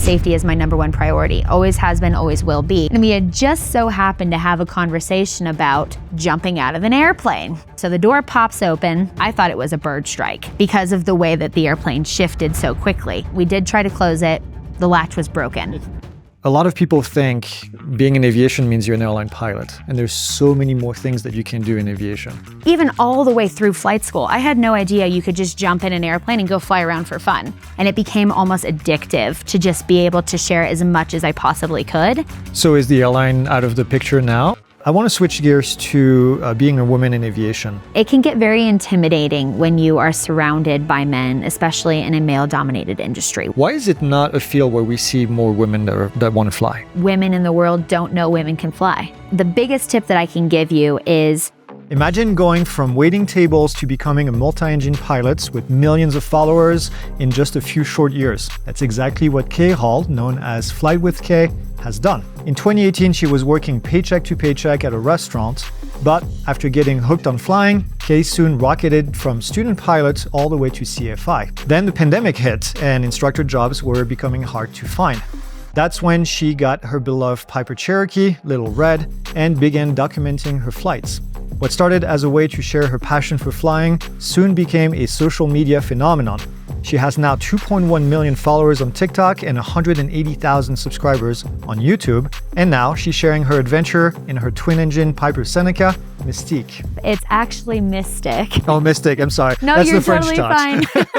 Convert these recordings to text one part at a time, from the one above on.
safety is my number one priority. Always has been, always will be. And we had just so happened to have a conversation about jumping out of an airplane. So the door pops open. I thought it was a bird strike because of the way that the airplane shifted so quickly. We did try to close it. The latch was broken. A lot of people think being in aviation means you're an airline pilot, and there's so many more things that you can do in aviation. Even all the way through flight school, I had no idea you could just jump in an airplane and go fly around for fun. And it became almost addictive to just be able to share as much as I possibly could. So is the airline out of the picture now? I want to switch gears to being a woman in aviation. It can get very intimidating when you are surrounded by men, especially in a male-dominated industry. Why is it not a field where we see more women that want to fly? Women in the world don't know women can fly. The biggest tip that I can give you is imagine going from waiting tables to becoming a multi-engine pilot with millions of followers in just a few short years. That's exactly what Kay Hall, known as FlyWithKay, has done. In 2018, she was working paycheck to paycheck at a restaurant, but after getting hooked on flying, Kay soon rocketed from student pilot all the way to CFI. Then the pandemic hit and instructor jobs were becoming hard to find. That's when she got her beloved Piper Cherokee, Little Red, and began documenting her flights. What started as a way to share her passion for flying soon became a social media phenomenon. She has now 2.1 million followers on TikTok and 180,000 subscribers on YouTube. And now she's sharing her adventure in her twin-engine Piper Seneca, Mystique. it's actually Mystic. Oh, Mystic, I'm sorry. No, That's you're the French totally touch. fine.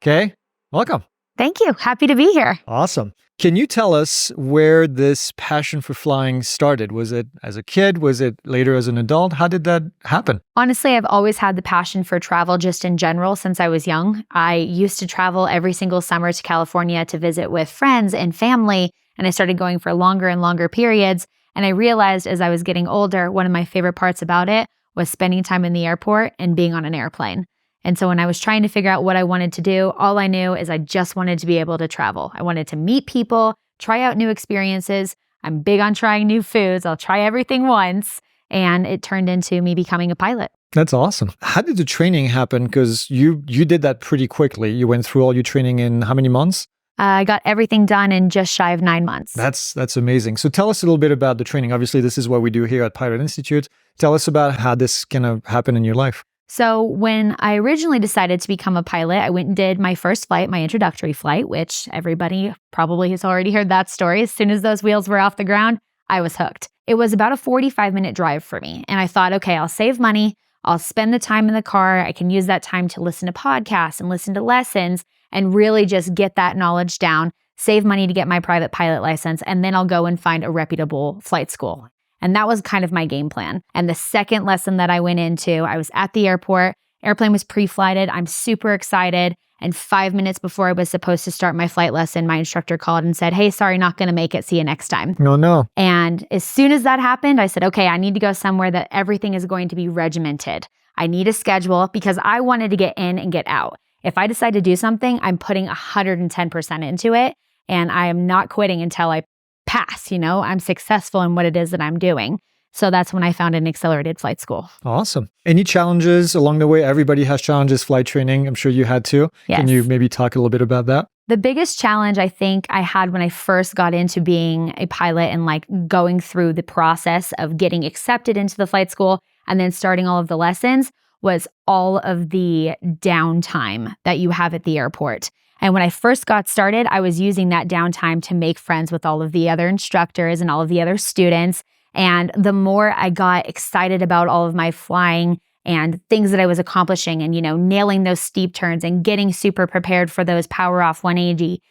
Okay, welcome. Thank you. Happy to be here. Awesome. Can you tell us where this passion for flying started? Was it as a kid? Was it later as an adult? How did that happen? Honestly, I've always had the passion for travel just in general since I was young. I used to travel every single summer to California to visit with friends and family, and I started going for longer and longer periods. And I realized as I was getting older, one of my favorite parts about it was spending time in the airport and being on an airplane. And so when I was trying to figure out what I wanted to do, all I knew is I just wanted to be able to travel. I wanted to meet people, try out new experiences. I'm big on trying new foods. I'll try everything once. And it turned into me becoming a pilot. That's awesome. How did the training happen? Because you did that pretty quickly. You went through all your training in how many months? I got everything done in just shy of 9 months. That's amazing. So tell us a little bit about the training. Obviously, this is what we do here at Pilot Institute. Tell us about how this can happen in your life. So when I originally decided to become a pilot, I went and did my first flight, my introductory flight, which everybody probably has already heard that story. As soon as those wheels were off the ground, I was hooked. It was about a 45-minute drive for me. And I thought, okay, I'll save money. I'll spend the time in the car. I can use that time to listen to podcasts and listen to lessons and really just get that knowledge down, save money to get my private pilot license, and then I'll go and find a reputable flight school. And that was kind of my game plan. And the second lesson that I went into, I was at the airport, airplane was pre-flighted, I'm super excited. And 5 minutes before I was supposed to start my flight lesson, my instructor called and said, "Hey, sorry, not going to make it. See you next time." Oh, no. And as soon as that happened, I said, okay, I need to go somewhere that everything is going to be regimented. I need a schedule because I wanted to get in and get out. If I decide to do something, I'm putting 110% into it. And I am not quitting until I pass, I'm successful in what it is that I'm doing. So that's when I found an accelerated flight school. Awesome. Any challenges along the way? Everybody has challenges, flight training. I'm sure you had too. Yes. Can you maybe talk a little bit about that? The biggest challenge I think I had when I first got into being a pilot and going through the process of getting accepted into the flight school and then starting all of the lessons was all of the downtime that you have at the airport. And when I first got started, I was using that downtime to make friends with all of the other instructors and all of the other students. And the more I got excited about all of my flying and things that I was accomplishing and, nailing those steep turns and getting super prepared for those power off 180,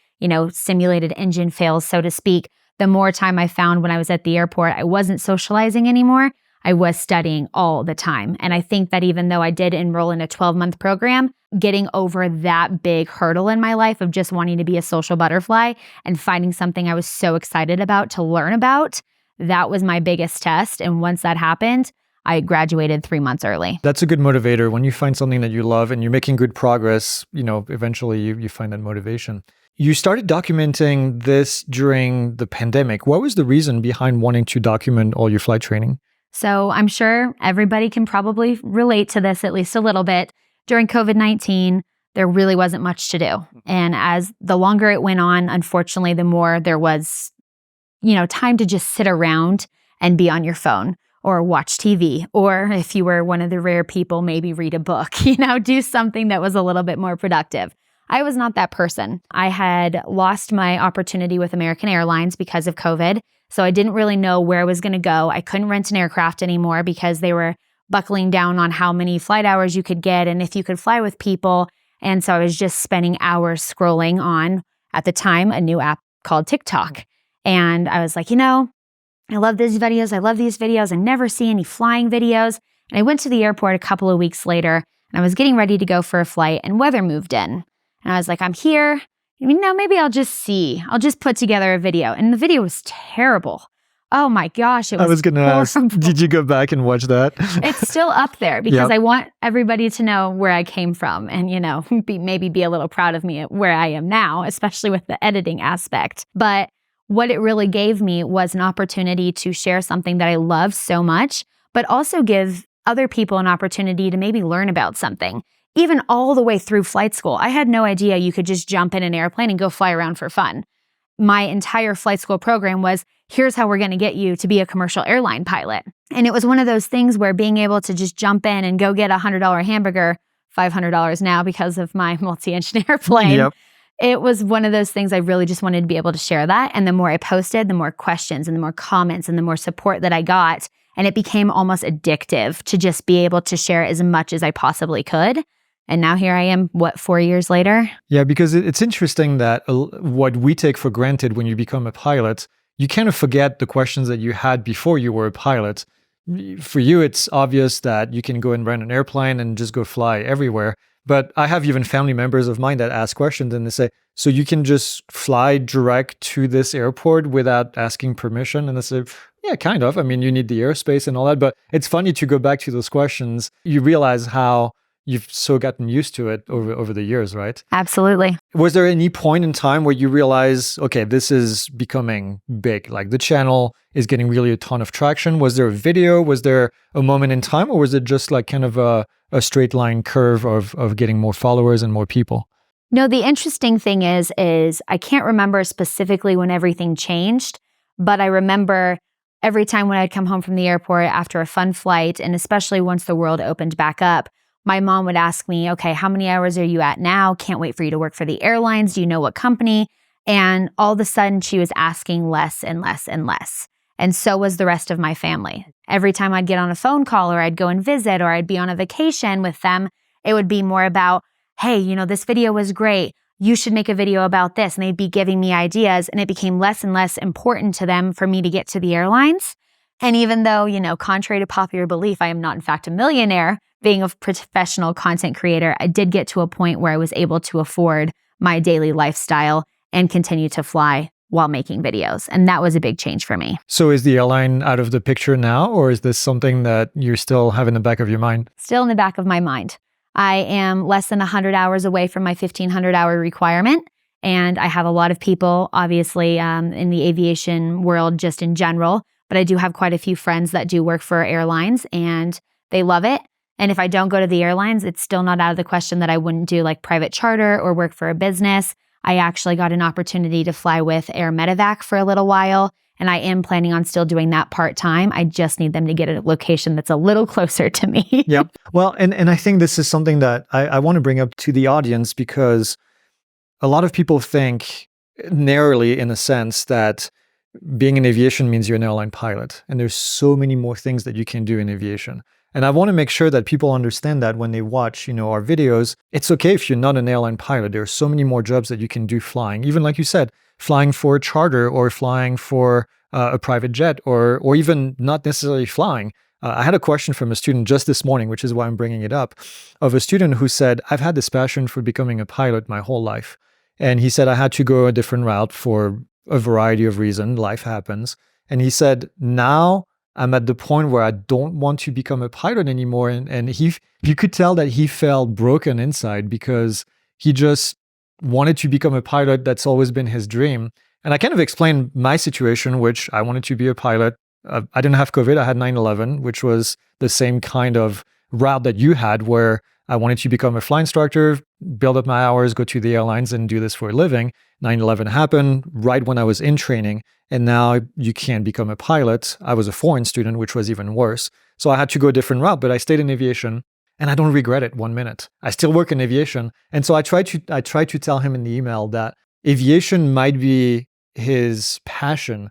simulated engine fails, so to speak, the more time I found when I was at the airport, I wasn't socializing anymore. I was studying all the time. And I think that even though I did enroll in a 12-month program, getting over that big hurdle in my life of just wanting to be a social butterfly and finding something I was so excited about to learn about, that was my biggest test. And once that happened, I graduated 3 months early. That's a good motivator. When you find something that you love and you're making good progress, eventually you find that motivation. You started documenting this during the pandemic. What was the reason behind wanting to document all your flight training? So I'm sure everybody can probably relate to this at least a little bit. During COVID-19, there really wasn't much to do. And as the longer it went on, unfortunately, the more there was, time to just sit around and be on your phone or watch TV. Or if you were one of the rare people, maybe read a book, do something that was a little bit more productive. I was not that person. I had lost my opportunity with American Airlines because of COVID. So I didn't really know where I was going to go. I couldn't rent an aircraft anymore because they were buckling down on how many flight hours you could get and if you could fly with people. And so I was just spending hours scrolling on, at the time, a new app called TikTok. And I was like, I love these videos. I never see any flying videos. And I went to the airport a couple of weeks later and I was getting ready to go for a flight and weather moved in. And I was like, I'm here. Maybe I'll just put together a video. And the video was terrible. Oh my gosh, it was I was going to ask, did you go back and watch that? It's still up there because I want everybody to know where I came from and, maybe be a little proud of me at where I am now, especially with the editing aspect. But what it really gave me was an opportunity to share something that I love so much, but also give other people an opportunity to maybe learn about something. Even all the way through flight school, I had no idea you could just jump in an airplane and go fly around for fun. My entire flight school program was, here's how we're going to get you to be a commercial airline pilot. And it was one of those things where being able to just jump in and go get a $100 hamburger, $500 now because of my multi-engine airplane. It was one of those things I really just wanted to be able to share that. And the more I posted, the more questions and the more comments and the more support that I got. And it became almost addictive to just be able to share as much as I possibly could. And now here I am, 4 years later? Yeah, because it's interesting that what we take for granted when you become a pilot, you kind of forget the questions that you had before you were a pilot. For you, it's obvious that you can go and rent an airplane and just go fly everywhere. But I have even family members of mine that ask questions and they say, so you can just fly direct to this airport without asking permission? And I say, yeah, kind of. I mean, you need the airspace and all that. But it's funny to go back to those questions. You realize how you've so gotten used to it over the years, right? Absolutely. Was there any point in time where you realize, okay, this is becoming big, like the channel is getting really a ton of traction? Was there a video? Was there a moment in time? Or was it just like kind of a straight line curve of getting more followers and more people? No, the interesting thing is I can't remember specifically when everything changed, but I remember every time when I'd come home from the airport after a fun flight, and especially once the world opened back up, my mom would ask me, okay, how many hours are you at now? Can't wait for you to work for the airlines. Do you know what company? And all of a sudden she was asking less and less and less. And so was the rest of my family. Every time I'd get on a phone call or I'd go and visit or I'd be on a vacation with them, it would be more about, hey, this video was great. You should make a video about this. And they'd be giving me ideas. And it became less and less important to them for me to get to the airlines. And even though, contrary to popular belief, I am not in fact a millionaire, being a professional content creator, I did get to a point where I was able to afford my daily lifestyle and continue to fly while making videos. And that was a big change for me. So is the airline out of the picture now, or is this something that you still have in the back of your mind? Still in the back of my mind. I am less than 100 hours away from my 1,500-hour requirement. And I have a lot of people, obviously, in the aviation world just in general. But I do have quite a few friends that do work for airlines and they love it. And if I don't go to the airlines, it's still not out of the question that I wouldn't do like private charter or work for a business. I actually got an opportunity to fly with Air Medevac for a little while, and I am planning on still doing that part-time. I just need them to get a location that's a little closer to me. Yep. Well, and I think this is something that I want to bring up to the audience because a lot of people think narrowly in a sense that being in aviation means you're an airline pilot. And there's so many more things that you can do in aviation. And I want to make sure that people understand that when they watch, our videos, it's okay if you're not an airline pilot. There are so many more jobs that you can do flying. Even like you said, flying for a charter or flying for a private jet or even not necessarily flying. I had a question from a student just this morning, which is why I'm bringing it up, of a student who said, I've had this passion for becoming a pilot my whole life. And he said, I had to go a different route for a variety of reasons. Life happens. And he said, now I'm at the point where I don't want to become a pilot anymore. And you could tell that he felt broken inside because he just wanted to become a pilot. That's always been his dream. And I kind of explained my situation, which I wanted to be a pilot. I didn't have COVID. I had 9/11, which was the same kind of route that you had where I wanted to become a flight instructor, build up my hours, go to the airlines and do this for a living. 9/11 happened right when I was in training. And now you can't become a pilot. I was a foreign student, which was even worse. So I had to go a different route, but I stayed in aviation. And I don't regret it 1 minute. I still work in aviation. And so I tried to tell him in the email that aviation might be his passion.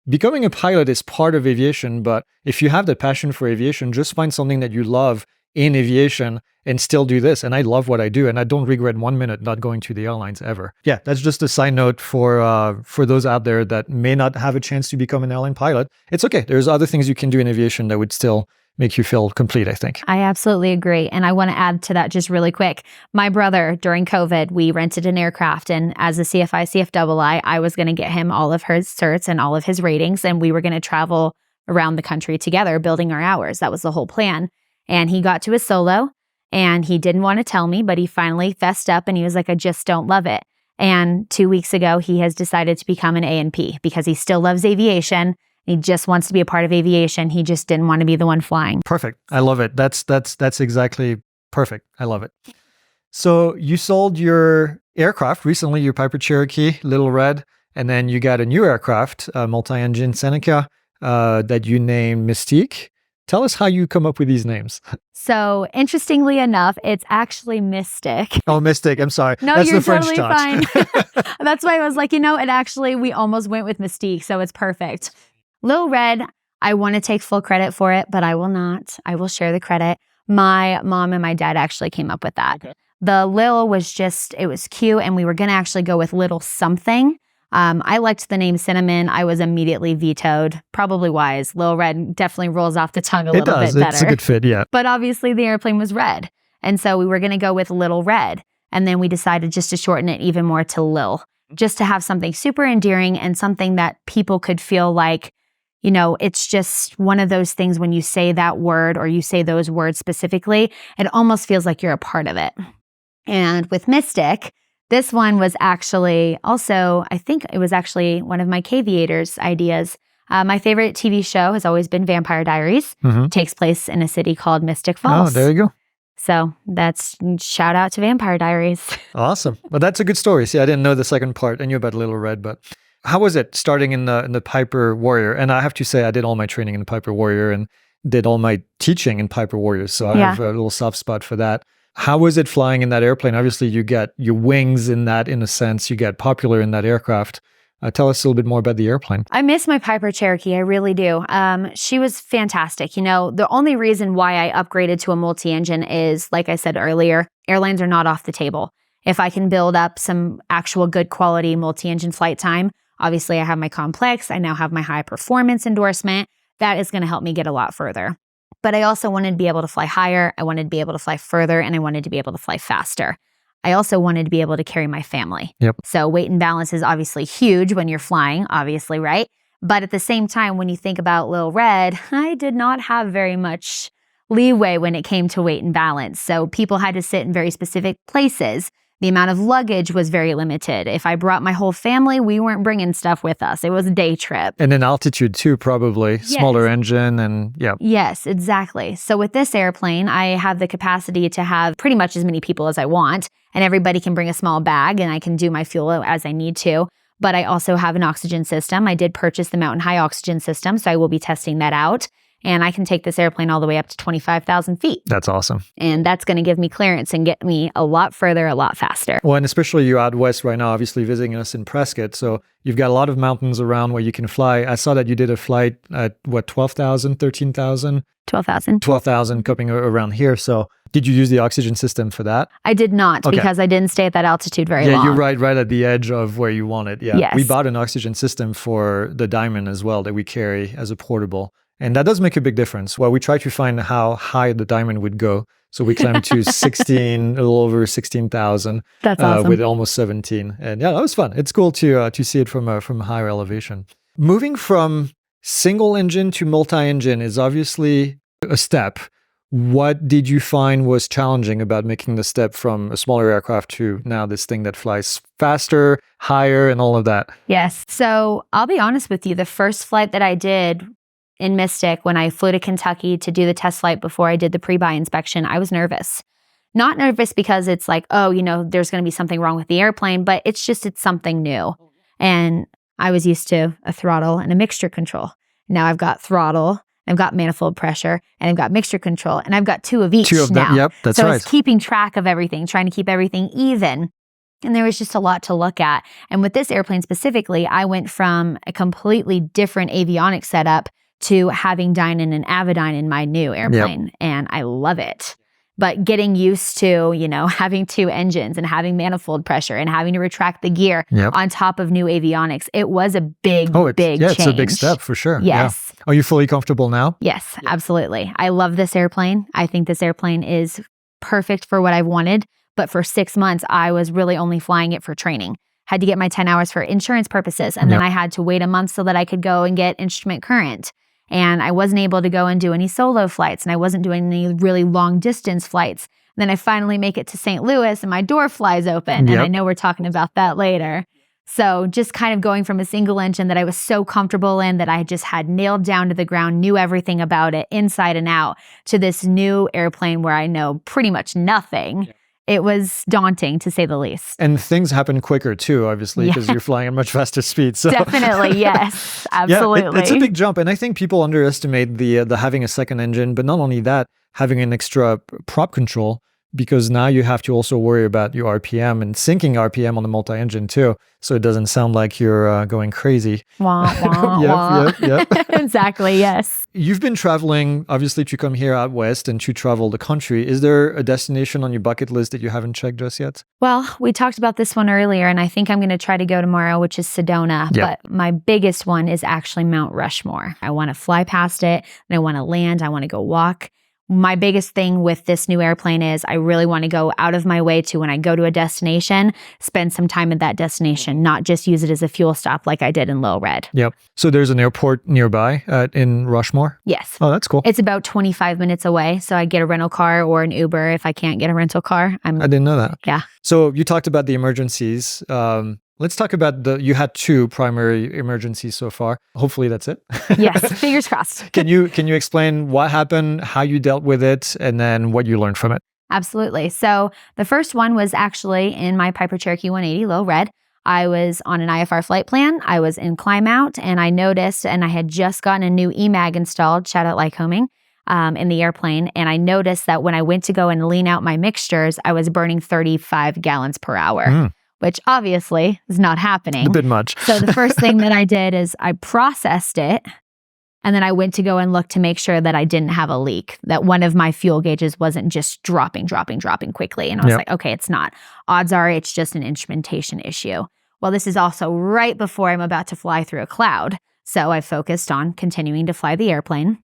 Becoming a pilot is part of aviation, but if you have the passion for aviation, just find something that you love in aviation and still do this. And I love what I do, and I don't regret 1 minute not going to the airlines ever. Yeah, that's just a side note for those out there that may not have a chance to become an airline pilot. It's okay. There's other things you can do in aviation that would still make you feel complete, I think. I absolutely agree. And I want to add to that just really quick. My brother, during COVID, we rented an aircraft. And as a CFI, CFII, I was going to get him all of his certs and all of his ratings. And we were going to travel around the country together, building our hours. That was the whole plan. And he got to his solo and he didn't want to tell me, but he finally fessed up and he was like, I just don't love it. And 2 weeks ago, he has decided to become an A&P because he still loves aviation. He just wants to be a part of aviation. He just didn't want to be the one flying. Perfect. I love it. That's exactly perfect. I love it. So you sold your aircraft recently, your Piper Cherokee, Little Red, and then you got a new aircraft, a multi-engine Seneca, that you named Mystique. Tell us how you come up with these names. So interestingly enough, it's actually Mystic. Oh, Mystic. I'm sorry. No, that's you're the French totally touch. fine. That's why I was like, we almost went with Mystique, so it's perfect. Little Red, I want to take full credit for it, but I will not. I will share the credit. My mom and my dad actually came up with that. Okay. The Lil was it was cute, and we were going to actually go with Little Something. I liked the name Cinnamon. I was immediately vetoed. Probably wise. Little Red definitely rolls off the tongue a little bit better. It's a good fit, yeah. But obviously the airplane was red. And so we were going to go with Little Red. And then we decided just to shorten it even more to Lil, just to have something super endearing and something that people could feel like, it's just one of those things when you say that word or you say those words specifically, it almost feels like you're a part of it. And with Mystic, this one was actually also, I think it was actually one of my Caviators ideas. My favorite TV show has always been Vampire Diaries. Mm-hmm. It takes place in a city called Mystic Falls. Oh, there you go. So that's shout out to Vampire Diaries. Awesome. Well, that's a good story. See, I didn't know the second part. I knew about Little Red, but how was it starting in the Piper Warrior? And I have to say, I did all my training in the Piper Warrior and did all my teaching in Piper Warriors. So I have a little soft spot for that. How was it flying in that airplane? Obviously, you get your wings in that, in a sense. You get popular in that aircraft. Tell us a little bit more about the airplane. I miss my Piper Cherokee. I really do. She was fantastic. The only reason why I upgraded to a multi-engine is, like I said earlier, airlines are not off the table. If I can build up some actual good quality multi-engine flight time, obviously I have my complex. I now have my high performance endorsement. That is going to help me get a lot further. But I also wanted to be able to fly higher. I wanted to be able to fly further, and I wanted to be able to fly faster. I also wanted to be able to carry my family. Yep. So weight and balance is obviously huge when you're flying, obviously, right? But at the same time, when you think about Little Red, I did not have very much leeway when it came to weight and balance. So people had to sit in very specific places. The amount of luggage was very limited. If I brought my whole family, we weren't bringing stuff with us. It was a day trip. And in altitude too, probably. Yes. Smaller engine and yeah. Yes, exactly. So with this airplane, I have the capacity to have pretty much as many people as I want. And everybody can bring a small bag and I can do my fuel as I need to. But I also have an oxygen system. I did purchase the Mountain High oxygen system, so I will be testing that out. And I can take this airplane all the way up to 25,000 feet. That's awesome. And that's going to give me clearance and get me a lot further, a lot faster. Well, and especially you're out west right now, obviously visiting us in Prescott. So you've got a lot of mountains around where you can fly. I saw that you did a flight at 12,000, 13,000? 12,000. 12,000 coming around here. So did you use the oxygen system for that? I did not because I didn't stay at that altitude very long. Yeah, you're right at the edge of where you want it. Yeah. Yes. We bought an oxygen system for the Diamond as well that we carry as a portable. And that does make a big difference. Well, we try to find how high the Diamond would go. So we climbed to a little over 16,000. That's awesome. With almost 17. And yeah, that was fun. It's cool to see it from a higher elevation. Moving from single engine to multi-engine is obviously a step. What did you find was challenging about making the step from a smaller aircraft to now this thing that flies faster, higher, and all of that? Yes. So I'll be honest with you. The first flight that I did in Mystic, when I flew to Kentucky to do the test flight before I did the pre-buy inspection, I was nervous. Not nervous because it's like, oh, there's going to be something wrong with the airplane, but it's something new. And I was used to a throttle and a mixture control. Now I've got throttle, I've got manifold pressure, and I've got mixture control, and I've got two of each Two of them, now. yep, that's so right. It's keeping track of everything, trying to keep everything even. And there was just a lot to look at. And with this airplane specifically, I went from a completely different avionics setup to having Dynon and Avidyne in my new airplane. Yep. And I love it. But getting used to, having two engines and having manifold pressure and having to retract the gear on top of new avionics, it was a big change. It's a big step for sure. Yes. Yeah. Are you fully comfortable now? Yes, absolutely. I love this airplane. I think this airplane is perfect for what I've wanted. But for 6 months, I was really only flying it for training. Had to get my 10 hours for insurance purposes. And then I had to wait a month so that I could go and get instrument current. And I wasn't able to go and do any solo flights. And I wasn't doing any really long distance flights. And then I finally make it to St. Louis and my door flies open. And I know we're talking about that later. So just kind of going from a single engine that I was so comfortable in, that I just had nailed down to the ground, knew everything about it inside and out, to this new airplane where I know pretty much nothing. It was daunting, to say the least. And things happen quicker too, obviously, because you're flying at much faster speed. So. Definitely, yes, absolutely. It's a big jump. And I think people underestimate the having a second engine, but not only that, having an extra prop control, because now you have to also worry about your RPM and syncing RPM on the multi-engine too, so it doesn't sound like you're going crazy. Wah, wah, Yep. Exactly, yes. You've been traveling, obviously, to come here out west and to travel the country. Is there a destination on your bucket list that you haven't checked just yet? Well, we talked about this one earlier, and I think I'm going to try to go tomorrow, which is Sedona. Yep. But my biggest one is actually Mount Rushmore. I want to fly past it, and I want to land. I want to go walk. My biggest thing with this new airplane is I really want to go out of my way to, when I go to a destination, spend some time at that destination, not just use it as a fuel stop like I did in Little Red. Yep. So there's an airport nearby in Rushmore? Yes. Oh, that's cool. It's about 25 minutes away. So I get a rental car or an Uber if I can't get a rental car. I didn't know that. Yeah. So you talked about the emergencies. Let's talk about you had 2 primary emergencies so far. Hopefully that's it. Yes, fingers crossed. Can you explain what happened, how you dealt with it, and then what you learned from it? Absolutely. So the first one was actually in my Piper Cherokee 180 Low Red. I was on an IFR flight plan. I was in climb out, and I noticed, and I had just gotten a new EMAG installed, shout out Lycoming, in the airplane. And I noticed that when I went to go and lean out my mixtures, I was burning 35 gallons per hour. Which obviously is not happening. A bit much. So the first thing that I did is I processed it, and then I went to go and look to make sure that I didn't have a leak, that one of my fuel gauges wasn't just dropping quickly. And I was like, okay, it's not. Odds are it's just an instrumentation issue. Well, this is also right before I'm about to fly through a cloud. So I focused on continuing to fly the airplane.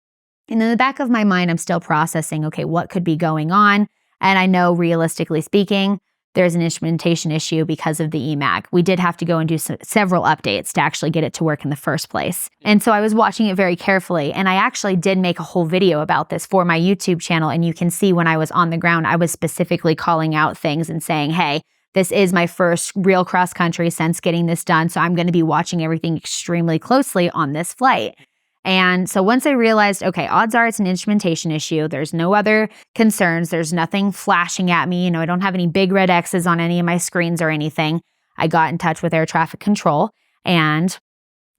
And in the back of my mind, I'm still processing, okay, what could be going on? And I know, realistically speaking, there's an instrumentation issue because of the EMAG. We did have to go and do several updates to actually get it to work in the first place. And so I was watching it very carefully, and I actually did make a whole video about this for my YouTube channel. And you can see when I was on the ground, I was specifically calling out things and saying, hey, this is my first real cross country since getting this done. So I'm going to be watching everything extremely closely on this flight. And so once I realized, okay, odds are it's an instrumentation issue. There's no other concerns. There's nothing flashing at me. I don't have any big red X's on any of my screens or anything. I got in touch with air traffic control and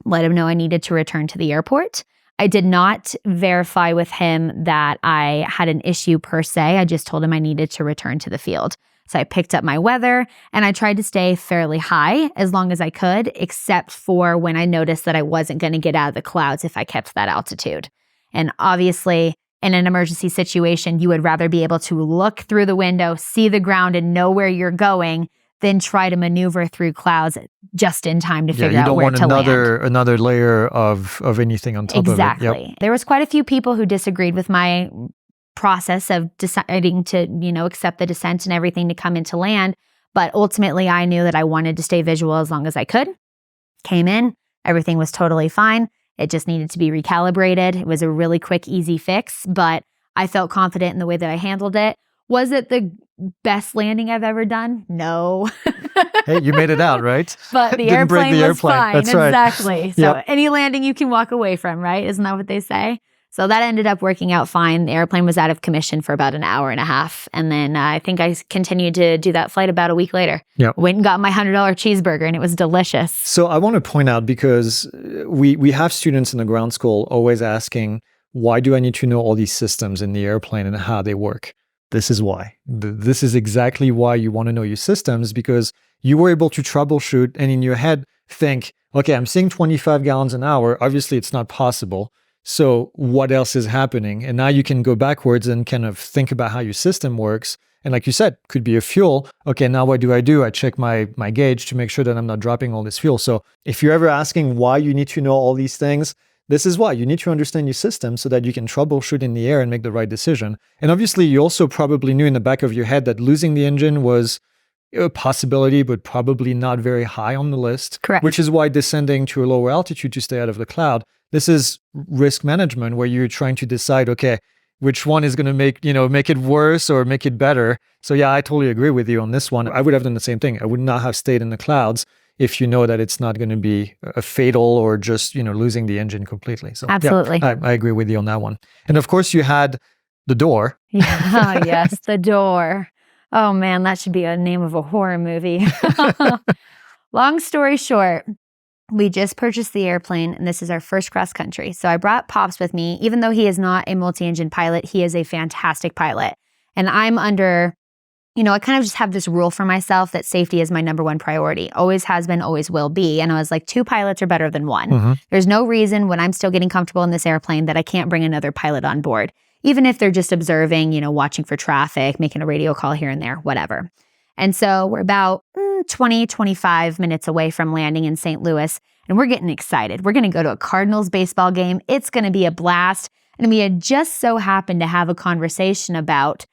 let him know I needed to return to the airport. I did not verify with him that I had an issue per se. I just told him I needed to return to the field. So I picked up my weather and I tried to stay fairly high as long as I could, except for when I noticed that I wasn't going to get out of the clouds if I kept that altitude. And obviously, in an emergency situation, you would rather be able to look through the window, see the ground, and know where you're going than try to maneuver through clouds just in time to figure out where to land. You don't want another layer of anything on top of it. Exactly. Yep. There was quite a few people who disagreed with my process of deciding to, accept the descent and everything to come into land. But ultimately, I knew that I wanted to stay visual as long as I could. Came in, everything was totally fine. It just needed to be recalibrated. It was a really quick, easy fix, but I felt confident in the way that I handled it. Was it the best landing I've ever done? No. Hey, you made it out, right? But the airplane was fine. That's right. Exactly. So Yep. any landing you can walk away from, right? Isn't that what they say? So that ended up working out fine. The airplane was out of commission for about an hour and a half. And then I think I continued to do that flight about a week later. Yeah. Went and got my $100 cheeseburger, and it was delicious. So I want to point out, because we have students in the ground school always asking, why do I need to know all these systems in the airplane and how they work? This is why. This is exactly why you want to know your systems, because you were able to troubleshoot and in your head think, okay, I'm seeing 25 gallons an hour. Obviously, it's not possible. So what else is happening? And now you can go backwards and kind of think about how your system works. And like you said, could be a fuel. Okay, now what do? I check my gauge to make sure that I'm not dropping all this fuel. So if you're ever asking why you need to know all these things, this is why. You need to understand your system so that you can troubleshoot in the air and make the right decision. And obviously, you also probably knew in the back of your head that losing the engine was a possibility, but probably not very high on the list. Correct. Which is why descending to a lower altitude to stay out of the cloud, this is risk management, where you're trying to decide, okay, which one is going to make it worse or make it better. So yeah, I totally agree with you on this one. I would have done the same thing. I would not have stayed in the clouds if you know that it's not going to be a fatal or just, losing the engine completely. So absolutely. Yeah, I agree with you on that one. And of course you had the door. Yeah, yes, the door. Oh man, that should be a name of a horror movie. Long story short, we just purchased the airplane, and this is our first cross country. So I brought Pops with me. Even though he is not a multi-engine pilot, he is a fantastic pilot. And I'm under, I kind of just have this rule for myself that safety is my number one priority. Always has been, always will be. And I was like, 2 pilots are better than 1. Mm-hmm. There's no reason when I'm still getting comfortable in this airplane that I can't bring another pilot on board. Even if they're just observing, watching for traffic, making a radio call here and there, whatever. And so we're about 25 minutes away from landing in St. Louis, and we're getting excited. We're going to go to a Cardinals baseball game. It's going to be a blast. And we had just so happened to have a conversation about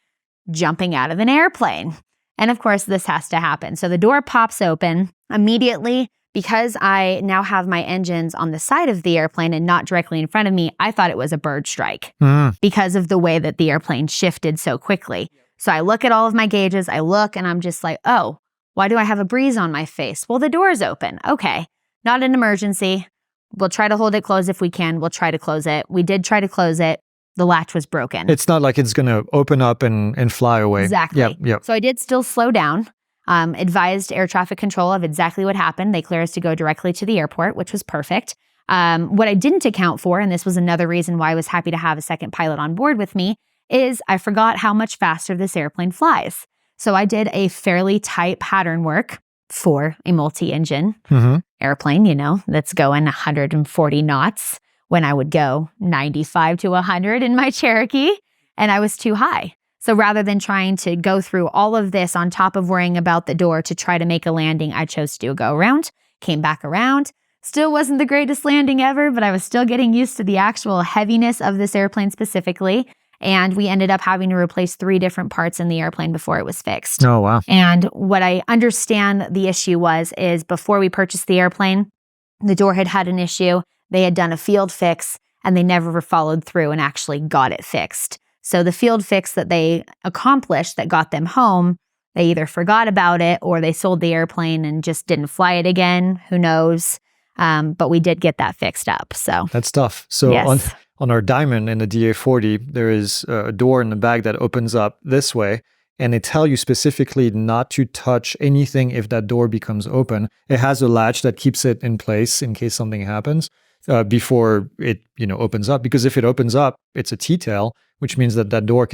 jumping out of an airplane. And of course, this has to happen. So the door pops open immediately. Because I now have my engines on the side of the airplane and not directly in front of me, I thought it was a bird strike because of the way that the airplane shifted so quickly. So I look at all of my gauges, I look, and I'm just like, oh, why do I have a breeze on my face? Well, the door's open. Okay, not an emergency. We'll try to hold it closed if we can. We'll try to close it. We did try to close it. The latch was broken. It's not like it's going to open up and fly away. Exactly. Yep. So I did still slow down. Advised air traffic control of exactly what happened. They cleared us to go directly to the airport, which was perfect. What I didn't account for, and this was another reason why I was happy to have a second pilot on board with me, is I forgot how much faster this airplane flies. So I did a fairly tight pattern work for a multi-engine airplane, that's going 140 knots when I would go 95 to 100 in my Cherokee, and I was too high. So rather than trying to go through all of this on top of worrying about the door to try to make a landing, I chose to do a go around, came back around. Still wasn't the greatest landing ever, but I was still getting used to the actual heaviness of this airplane specifically. And we ended up having to replace 3 different parts in the airplane before it was fixed. Oh, wow. And what I understand the issue is before we purchased the airplane, the door had an issue. They had done a field fix, and they never followed through and actually got it fixed. So the field fix that they accomplished that got them home, they either forgot about it or they sold the airplane and just didn't fly it again. Who knows? But we did get that fixed up. So that's tough. So yes. on our Diamond in the DA40, there is a door in the back that opens up this way, and they tell you specifically not to touch anything if that door becomes open. It has a latch that keeps it in place in case something happens before it opens up. Because if it opens up, it's a T-tail, which means that door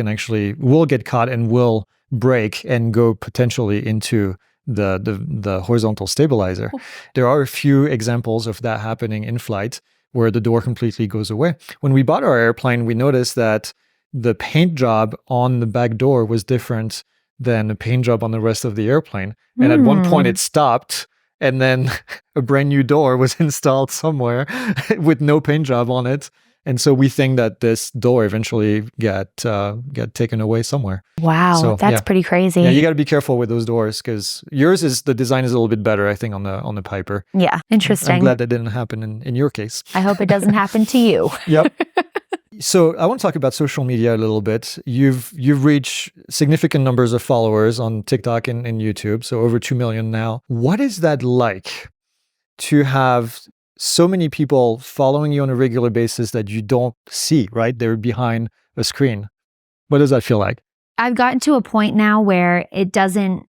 will get caught and will break and go potentially into the horizontal stabilizer. Oh. There are a few examples of that happening in flight where the door completely goes away. When we bought our airplane, we noticed that the paint job on the back door was different than the paint job on the rest of the airplane. And at one point it stopped, and then a brand new door was installed somewhere with no paint job on it. And so we think that this door eventually got taken away somewhere. Wow, so, that's pretty crazy. Yeah, you got to be careful with those doors because the design is a little bit better, I think, on the Piper. Yeah, interesting. I'm glad that didn't happen in your case. I hope it doesn't happen to you. Yep. So I want to talk about social media a little bit. You've reached significant numbers of followers on TikTok and YouTube, so over 2 million now. What is that like to have so many people following you on a regular basis that you don't see, right? They're behind a screen. What does that feel like? I've gotten to a point now where it doesn't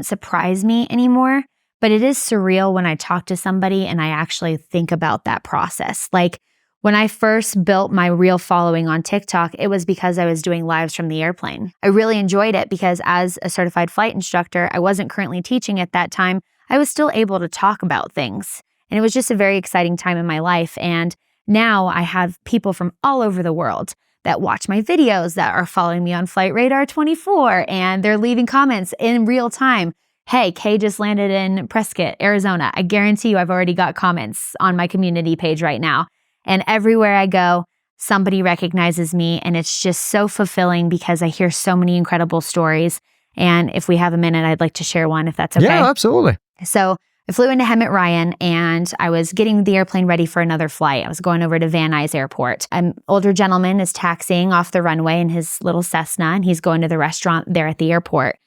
surprise me anymore, but it is surreal when I talk to somebody and I actually think about that process. Like when I first built my real following on TikTok, it was because I was doing lives from the airplane. I really enjoyed it because as a certified flight instructor, I wasn't currently teaching at that time. I was still able to talk about things. And it was just a very exciting time in my life. And now I have people from all over the world that watch my videos that are following me on Flight Radar 24, and they're leaving comments in real time. Hey, Kay just landed in Prescott, Arizona. I guarantee you I've already got comments on my community page right now. And everywhere I go, somebody recognizes me, and it's just so fulfilling because I hear so many incredible stories. And if we have a minute, I'd like to share one if that's okay. Yeah, absolutely. So I flew into Hemet Ryan and I was getting the airplane ready for another flight. I was going over to Van Nuys Airport. An older gentleman is taxiing off the runway in his little Cessna, and he's going to the restaurant there at the airport.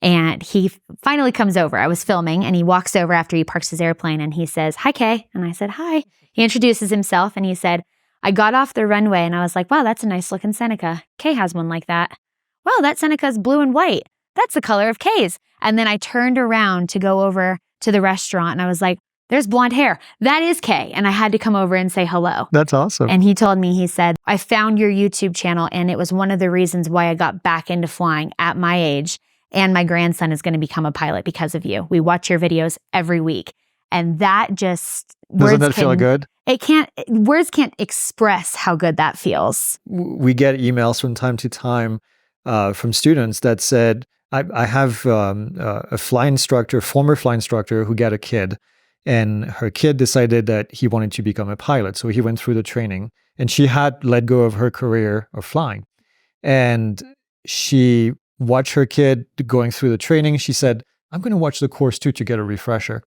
And he finally comes over. I was filming, and he walks over after he parks his airplane, and he says, "Hi, Kay." And I said, "Hi." He introduces himself, and he said, "I got off the runway," and I was like, "Wow, that's a nice looking Seneca. Kay has one like that. Wow, that Seneca's blue and white. That's the color of Kay's." And then I turned around to go over to the restaurant, and I was like, "There's blonde hair. That is Kay." And I had to come over and say hello. That's awesome. And he told me, he said, "I found your YouTube channel, and it was one of the reasons why I got back into flying at my age. And my grandson is going to become a pilot because of you. We watch your videos every week." And that just... Doesn't that feel good? Words can't express how good that feels. We get emails from time to time from students that said, I have a former flight instructor who got a kid, and her kid decided that he wanted to become a pilot. So he went through the training, and she had let go of her career of flying. And she watched her kid going through the training. She said, "I'm going to watch the course too to get a refresher."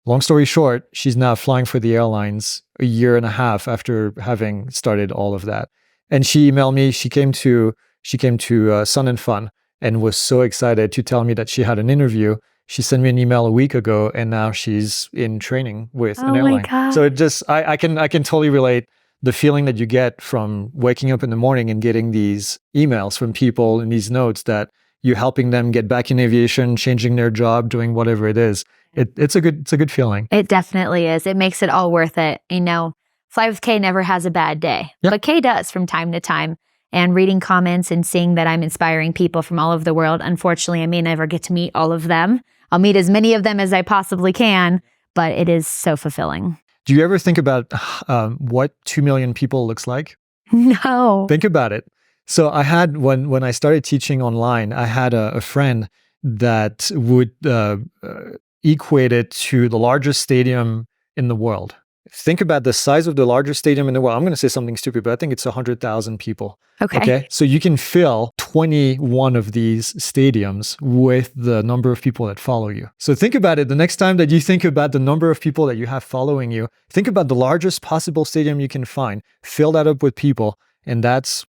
Long story short, she's now flying for the airlines a year and a half after having started all of that. And she emailed me. She came to Sun and Fun and was so excited to tell me that she had an interview. She sent me an email a week ago, and now she's in training with an airline. My God. So it just, I can totally relate the feeling that you get from waking up in the morning and getting these emails from people and these notes that you're helping them get back in aviation, changing their job, doing whatever it is. It's a good feeling. It definitely is. It makes it all worth it. You know, Fly with Kay never has a bad day, but Kay does from time to time. And reading comments and seeing that I'm inspiring people from all over the world. Unfortunately, I may never get to meet all of them. I'll meet as many of them as I possibly can, but it is so fulfilling. Do you ever think about what 2 million people looks like? No. Think about it. So I had, when I started teaching online, I had a friend that would equate it to the largest stadium in the world. Think about the size of the largest stadium in the world. I'm going to say something stupid, but I think it's 100,000 people. Okay. So you can fill 21 of these stadiums with the number of people that follow you. So think about it. The next time that you think about the number of people that you have following you, think about the largest possible stadium you can find. Fill that up with people, and that's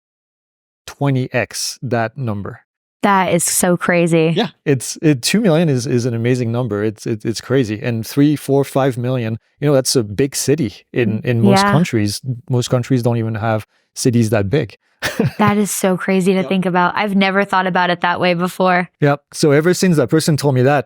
20x that number. That is so crazy. Yeah, 2 million is an amazing number. It's crazy. And 3, 4, 5 million, that's a big city in most countries. Most countries don't even have cities that big. That is so crazy to think about. I've never thought about it that way before. Yep. So ever since that person told me that,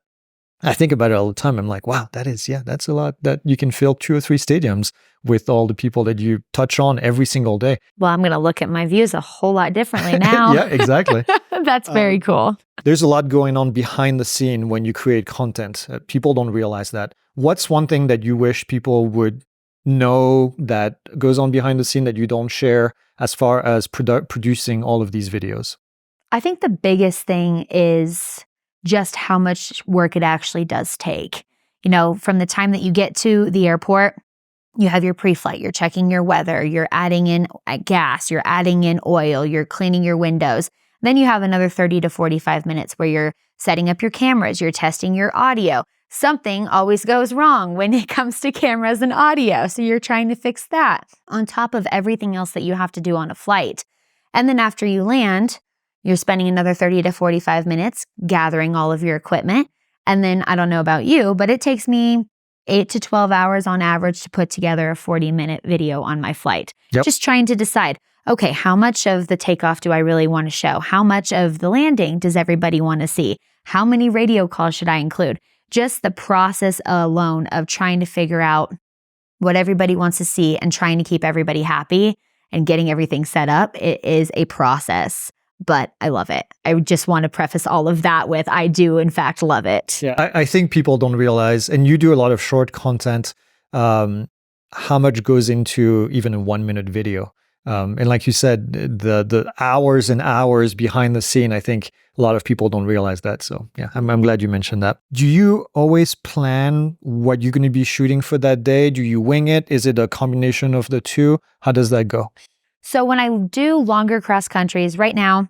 I think about it all the time. I'm like, wow, that's a lot that you can fill 2 or 3 stadiums with all the people that you touch on every single day. Well, I'm going to look at my views a whole lot differently now. Yeah, exactly. That's very cool. There's a lot going on behind the scene when you create content. People don't realize that. What's one thing that you wish people would know that goes on behind the scene that you don't share as far as producing all of these videos? I think the biggest thing is just how much work it actually does take. From the time that you get to the airport, you have your pre-flight, you're checking your weather, you're adding in gas, you're adding in oil, you're cleaning your windows. Then you have another 30 to 45 minutes where you're setting up your cameras, you're testing your audio. Something always goes wrong when it comes to cameras and audio, so you're trying to fix that on top of everything else that you have to do on a flight. And then after you land, you're spending another 30 to 45 minutes gathering all of your equipment. And then I don't know about you, but it takes me 8 to 12 hours on average to put together a 40-minute video on my flight. Yep. Just trying to decide, okay, how much of the takeoff do I really want to show? How much of the landing does everybody want to see? How many radio calls should I include? Just the process alone of trying to figure out what everybody wants to see and trying to keep everybody happy and getting everything set up, it is a process. But I love it. I just want to preface all of that with, I do in fact love it. Yeah, I think people don't realize, and you do a lot of short content, how much goes into even a 1-minute video. And like you said, the hours and hours behind the scene, I think a lot of people don't realize that. So yeah, I'm glad you mentioned that. Do you always plan what you're going to be shooting for that day? Do you wing it? Is it a combination of the two? How does that go? So when I do longer cross countries, right now,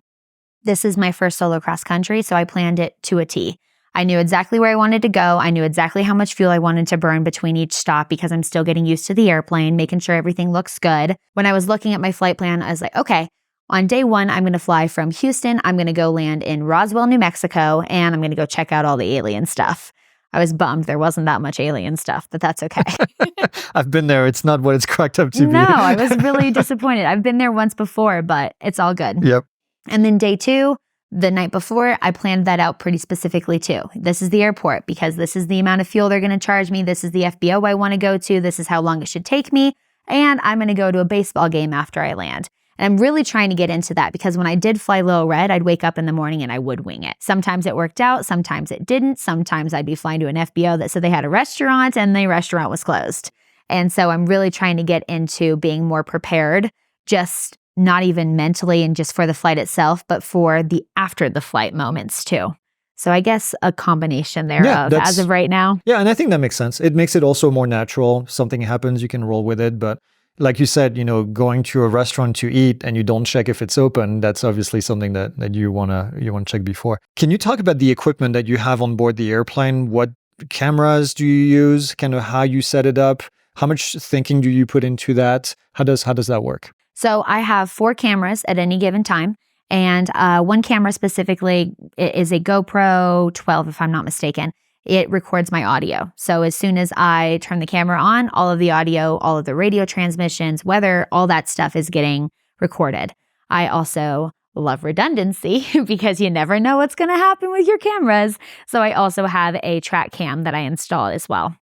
this is my first solo cross country, so I planned it to a T. I knew exactly where I wanted to go. I knew exactly how much fuel I wanted to burn between each stop because I'm still getting used to the airplane, making sure everything looks good. When I was looking at my flight plan, I was like, okay, on day 1, I'm going to fly from Houston. I'm going to go land in Roswell, New Mexico, and I'm going to go check out all the alien stuff. I was bummed there wasn't that much alien stuff, but that's okay. I've been there. It's not what it's cracked up to be. No, I was really disappointed. I've been there once before, but it's all good. Yep. And then day 2, the night before, I planned that out pretty specifically too. This is the airport because this is the amount of fuel they're going to charge me. This is the FBO I want to go to. This is how long it should take me. And I'm going to go to a baseball game after I land. And I'm really trying to get into that because when I did fly low red, I'd wake up in the morning and I would wing it. Sometimes it worked out. Sometimes it didn't. Sometimes I'd be flying to an FBO that said they had a restaurant and the restaurant was closed. And so I'm really trying to get into being more prepared, just not even mentally and just for the flight itself, but for the after the flight moments too. So I guess a combination thereof as of right now. Yeah, and I think that makes sense. It makes it also more natural. Something happens, you can roll with it. But like you said, going to a restaurant to eat and you don't check if it's open, that's obviously something that you wanna check before. Can you talk about the equipment that you have on board the airplane? What cameras do you use? Kind of how you set it up? How much thinking do you put into that? How does that work? So I have 4 cameras at any given time. And one camera specifically is a GoPro 12, if I'm not mistaken. It records my audio. So as soon as I turn the camera on, all of the audio, all of the radio transmissions, weather, all that stuff is getting recorded. I also love redundancy because you never know what's going to happen with your cameras. So I also have a track cam that I install as well.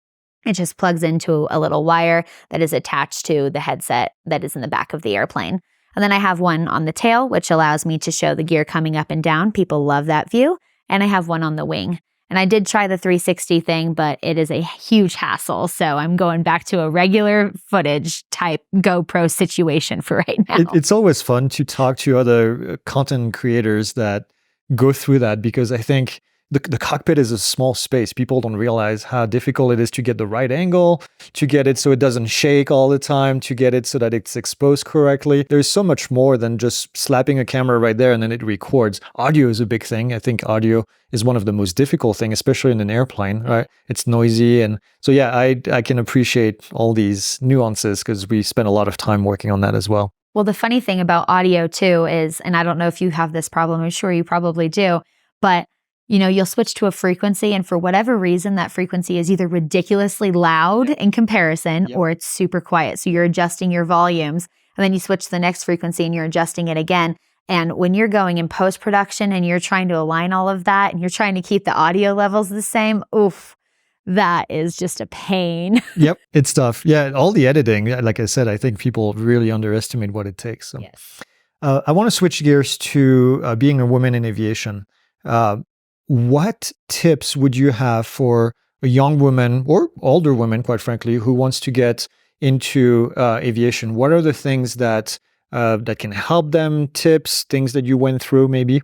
It just plugs into a little wire that is attached to the headset that is in the back of the airplane. And then I have one on the tail, which allows me to show the gear coming up and down. People love that view. And I have one on the wing. And I did try the 360 thing, but it is a huge hassle. So I'm going back to a regular footage type GoPro situation for right now. It's always fun to talk to other content creators that go through that because I think the cockpit is a small space. People don't realize how difficult it is to get the right angle, to get it so it doesn't shake all the time, to get it so that it's exposed correctly. There's so much more than just slapping a camera right there and then it records. Audio is a big thing. I think audio is one of the most difficult things, especially in an airplane, right? It's noisy. And so, yeah, I can appreciate all these nuances because we spend a lot of time working on that as well. Well, the funny thing about audio too is, and I don't know if you have this problem, I'm sure you probably do, but you'll switch to a frequency and for whatever reason, that frequency is either ridiculously loud in comparison or it's super quiet. So you're adjusting your volumes and then you switch to the next frequency and you're adjusting it again. And when you're going in post-production and you're trying to align all of that and you're trying to keep the audio levels the same, oof, that is just a pain. Yep, it's tough. Yeah, all the editing, like I said, I think people really underestimate what it takes. So. Yes. I want to switch gears to being a woman in aviation. What tips would you have for a young woman or older woman, quite frankly, who wants to get into aviation? What are the things that can help them? Tips, things that you went through, maybe?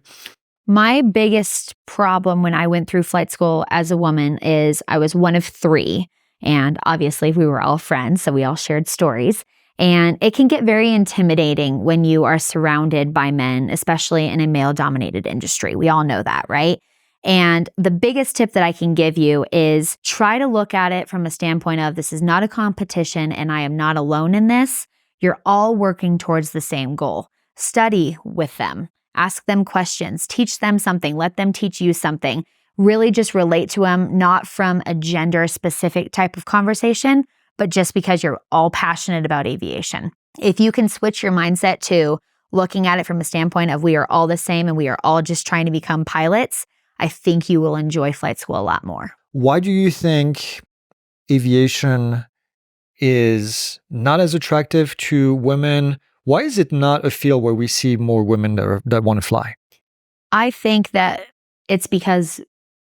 My biggest problem when I went through flight school as a woman is I was one of 3. And obviously, we were all friends, so we all shared stories. And it can get very intimidating when you are surrounded by men, especially in a male-dominated industry. We all know that, right? And the biggest tip that I can give you is try to look at it from a standpoint of this is not a competition and I am not alone in this. You're all working towards the same goal. Study with them. Ask them questions. Teach them something. Let them teach you something. really just relate to them, not from a gender specific type of conversation, but just because you're all passionate about aviation. If you can switch your mindset to looking at it from a standpoint of we are all the same and we are all just trying to become pilots, I think you will enjoy flight school a lot more. Why do you think aviation is not as attractive to women? Why is it not a field where we see more women that want to fly? I think that it's because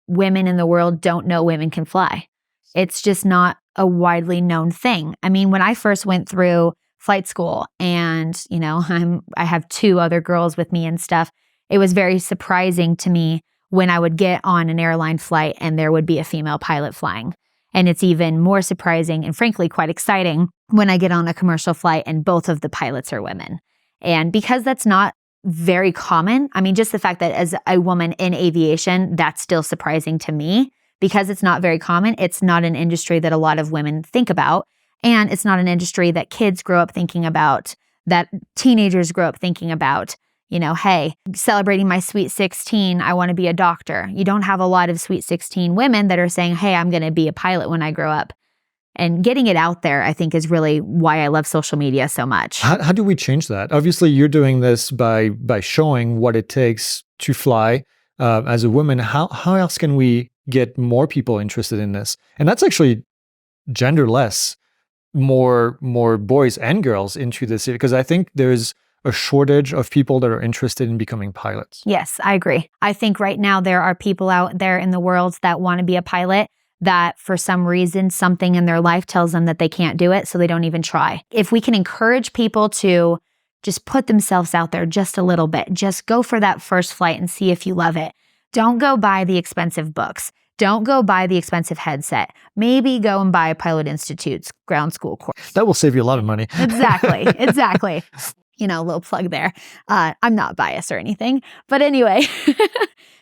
women in the world don't know women can fly. It's just not a widely known thing. I mean, when I first went through flight school and, I have 2 other girls with me and stuff, it was very surprising to me when I would get on an airline flight and there would be a female pilot flying. And it's even more surprising and frankly quite exciting when I get on a commercial flight and both of the pilots are women. And because that's not very common, I mean, just the fact that as a woman in aviation, that's still surprising to me because it's not very common. It's not an industry that a lot of women think about. And it's not an industry that kids grow up thinking about, that teenagers grow up thinking about. Hey, celebrating my sweet 16, I want to be a doctor. You don't have a lot of sweet 16 women that are saying, hey, I'm going to be a pilot when I grow up. And getting it out there, I think, is really why I love social media so much. How do we change that? Obviously, you're doing this by showing what it takes to fly as a woman. How else can we get more people interested in this? And that's actually genderless, more boys and girls into this, because I think there's a shortage of people that are interested in becoming pilots. Yes, I agree. I think right now there are people out there in the world that want to be a pilot that for some reason, something in their life tells them that they can't do it, so they don't even try. If we can encourage people to just put themselves out there just a little bit, just go for that first flight and see if you love it. Don't go buy the expensive books. Don't go buy the expensive headset. Maybe go and buy Pilot Institute's ground school course. That will save you a lot of money. Exactly. A little plug there. I'm not biased or anything. But anyway,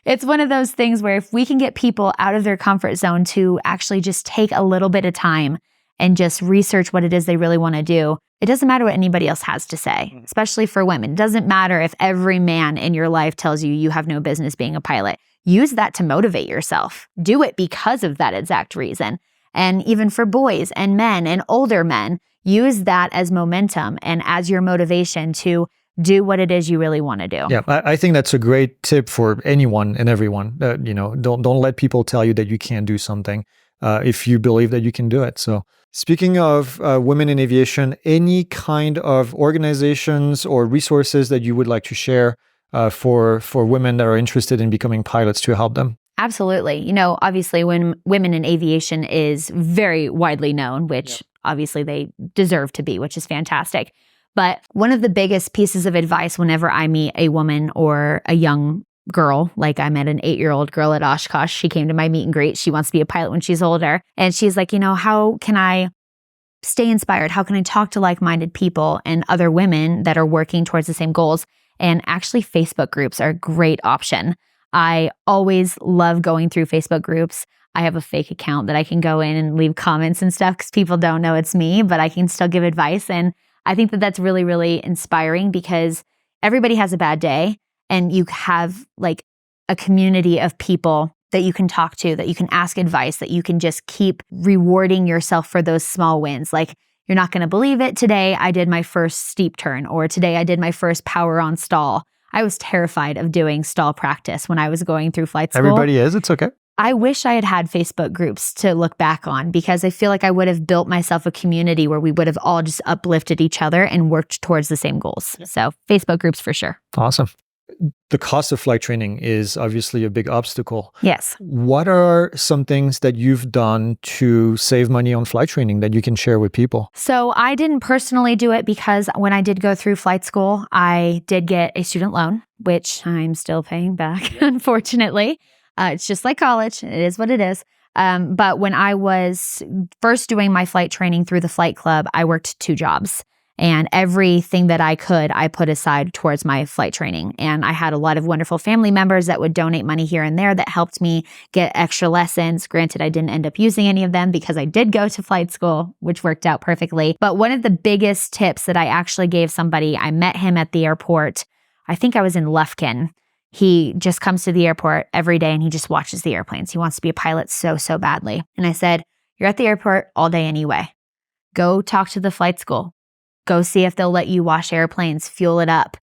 it's one of those things where if we can get people out of their comfort zone to actually just take a little bit of time and just research what it is they really want to do, it doesn't matter what anybody else has to say, especially for women. It doesn't matter if every man in your life tells you you have no business being a pilot. Use that to motivate yourself. Do it because of that exact reason. And even for boys and men and older men, use that as momentum and as your motivation to do what it is you really want to do. Yeah, I think that's a great tip for anyone and everyone. Don't let people tell you that you can't do something if you believe that you can do it. So speaking of women in aviation, any kind of organizations or resources that you would like to share for women that are interested in becoming pilots to help them? Absolutely. Obviously when women in aviation is very widely known, which obviously they deserve to be, which is fantastic. But one of the biggest pieces of advice whenever I meet a woman or a young girl, like I met an 8-year-old girl at Oshkosh, she came to my meet and greet. She wants to be a pilot when she's older. And she's like, how can I stay inspired? How can I talk to like-minded people and other women that are working towards the same goals? And actually, Facebook groups are a great option. I always love going through Facebook groups. I have a fake account that I can go in and leave comments and stuff because people don't know it's me, but I can still give advice. And I think that that's really, really inspiring because everybody has a bad day and you have like a community of people that you can talk to, that you can ask advice, that you can just keep rewarding yourself for those small wins. Like, you're not going to believe it. Today, I did my first steep turn, or today I did my first power on stall. I was terrified of doing stall practice when I was going through flight school. Everybody is. It's okay. I wish I had had Facebook groups to look back on because I feel like I would have built myself a community where we would have all just uplifted each other and worked towards the same goals. So Facebook groups for sure. Awesome. The cost of flight training is obviously a big obstacle. Yes. What are some things that you've done to save money on flight training that you can share with people? So I didn't personally do it because when I did go through flight school, I did get a student loan, which I'm still paying back, unfortunately. It's just like college. It is what it is. But when I was first doing my flight training through the flight club, I worked 2 jobs. And everything that I could, I put aside towards my flight training. And I had a lot of wonderful family members that would donate money here and there that helped me get extra lessons. Granted, I didn't end up using any of them because I did go to flight school, which worked out perfectly. But one of the biggest tips that I actually gave somebody, I met him at the airport. I think I was in Lufkin. He just comes to the airport every day and he just watches the airplanes. He wants to be a pilot so, so badly. And I said, you're at the airport all day anyway. Go talk to the flight school. Go see if they'll let you wash airplanes, fuel it up,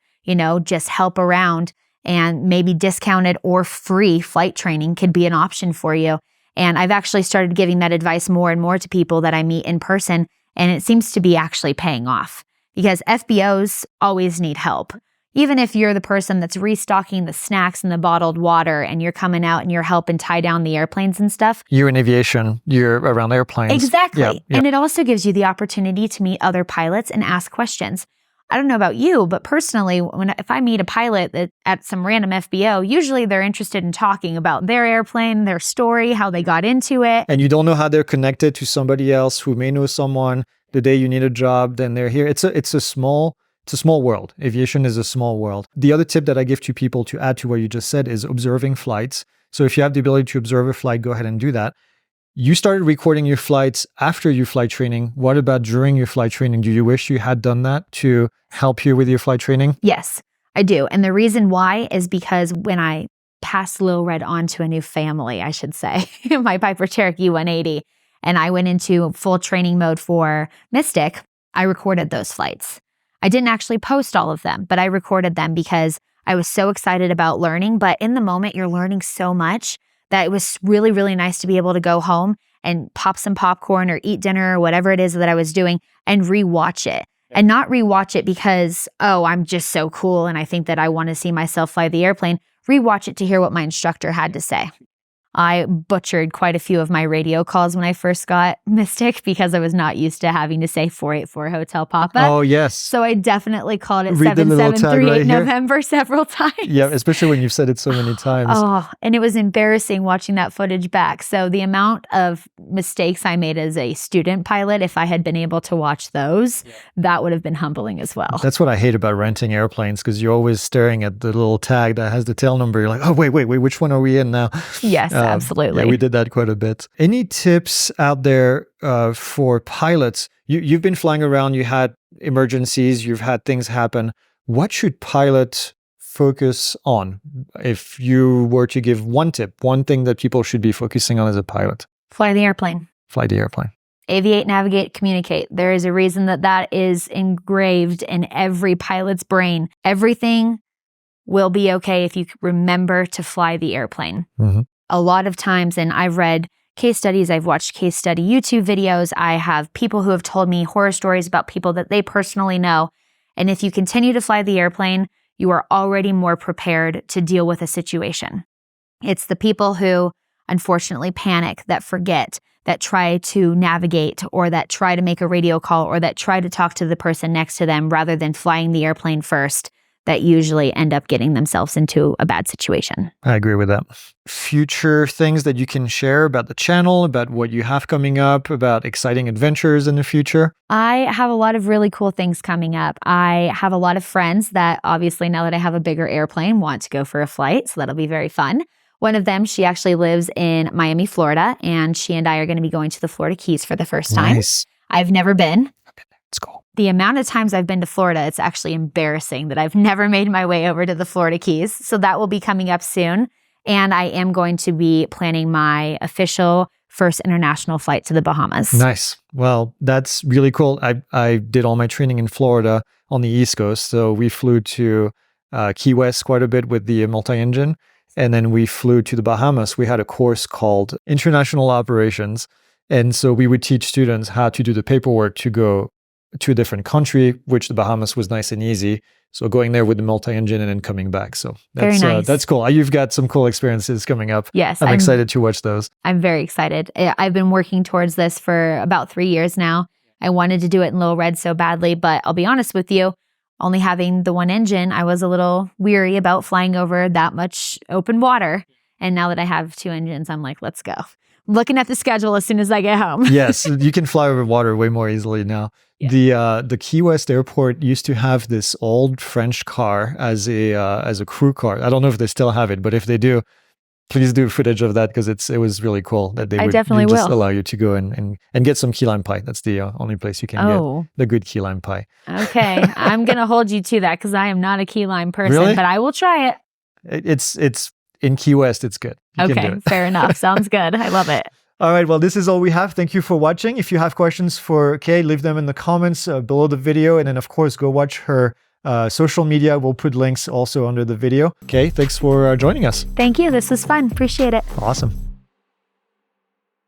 just help around, and maybe discounted or free flight training could be an option for you. And I've actually started giving that advice more and more to people that I meet in person. And it seems to be actually paying off because FBOs always need help. Even if you're the person that's restocking the snacks and the bottled water and you're coming out and you're helping tie down the airplanes and stuff. You're in aviation. You're around airplanes. Exactly. Yeah. And it also gives you the opportunity to meet other pilots and ask questions. I don't know about you, but personally, if I meet a pilot at some random FBO, usually they're interested in talking about their airplane, their story, how they got into it. And you don't know how they're connected to somebody else who may know someone. The day you need a job, then they're here. It's a small world. Aviation is a small world. The other tip that I give to people to add to what you just said is observing flights. So if you have the ability to observe a flight, go ahead and do that. You started recording your flights after your flight training. What about during your flight training? Do you wish you had done that to help you with your flight training? Yes, I do. And the reason why is because when I passed Lil Red on to a new family, I should say, my Piper Cherokee 180, and I went into full training mode for Mystic, I recorded those flights. I didn't actually post all of them, but I recorded them because I was so excited about learning. But in the moment, you're learning so much that it was really, really nice to be able to go home and pop some popcorn or eat dinner or whatever it is that I was doing and rewatch it. And not rewatch it because, oh, I'm just so cool and I think that I want to see myself fly the airplane. Rewatch it to hear what my instructor had to say. I butchered quite a few of my radio calls when I first got Mystic because I was not used to having to say 484 Hotel Papa. Oh, yes. So I definitely called it Read the little tag 7738 right here. November several times. Yeah, especially when you've said it so many times. Oh, and it was embarrassing watching that footage back. So the amount of mistakes I made as a student pilot, if I had been able to watch those, that would have been humbling as well. That's what I hate about renting airplanes because you're always staring at the little tag that has the tail number. You're like, oh, wait, which one are we in now? Yes, absolutely. Yeah, we did that quite a bit. Any tips out there for pilots? You've been flying around, you had emergencies, you've had things happen. What should pilots focus on? If you were to give one tip, one thing that people should be focusing on as a pilot? Fly the airplane. Fly the airplane. Aviate, navigate, communicate. There is a reason that is engraved in every pilot's brain. Everything will be okay if you remember to fly the airplane. Mm-hmm. A lot of times, and I've read case studies, I've watched case study YouTube videos, I have people who have told me horror stories about people that they personally know. And if you continue to fly the airplane, you are already more prepared to deal with a situation. It's the people who unfortunately panic, that forget, that try to navigate, or that try to make a radio call, or that try to talk to the person next to them rather than flying the airplane first, that usually end up getting themselves into a bad situation. I agree with that. Future things that you can share about the channel, about what you have coming up, about exciting adventures in the future? I have a lot of really cool things coming up. I have a lot of friends that obviously, now that I have a bigger airplane, want to go for a flight. So that'll be very fun. One of them, she actually lives in Miami, Florida, and she and I are going to be going to the Florida Keys for the first time. Nice. I've never been. Let's go. The amount of times I've been to Florida, it's actually embarrassing that I've never made my way over to the Florida Keys. So that will be coming up soon. And I am going to be planning my official first international flight to the Bahamas. Nice. Well, that's really cool. I did all my training in Florida on the East Coast. So we flew to Key West quite a bit with the multi-engine. And then we flew to the Bahamas. We had a course called International Operations. And so we would teach students how to do the paperwork to go to a different country, which the Bahamas was nice and easy. So going there with the multi-engine and then coming back. So that's, very nice. That's cool. You've got some cool experiences coming up. Yes. I'm excited to watch those. I'm very excited. I've been working towards this for about 3 years now. I wanted to do it in Lil Red so badly, but I'll be honest with you, only having the one engine, I was a little weary about flying over that much open water. And now that I have two engines, I'm like, let's go. I'm looking at the schedule as soon as I get home. Yes, you can fly over water way more easily now. Yeah. The Key West airport used to have this old French car as a crew car. I don't know if they still have it, but if they do, please do footage of that because it was really cool that they would just allow you to go and get some key lime pie. That's the only place you can get the good key lime pie. Okay, I'm gonna hold you to that because I am not a key lime person, Really? but I will try it. It's in Key West. It's good. You can do Okay, it. fair enough. Sounds good. I love it. All right, well, this is all we have. Thank you for watching. If you have questions for Kay, leave them in the comments below the video. And then, of course, go watch her social media. We'll put links also under the video. Kay, thanks for joining us. Thank you. This was fun. Appreciate it. Awesome.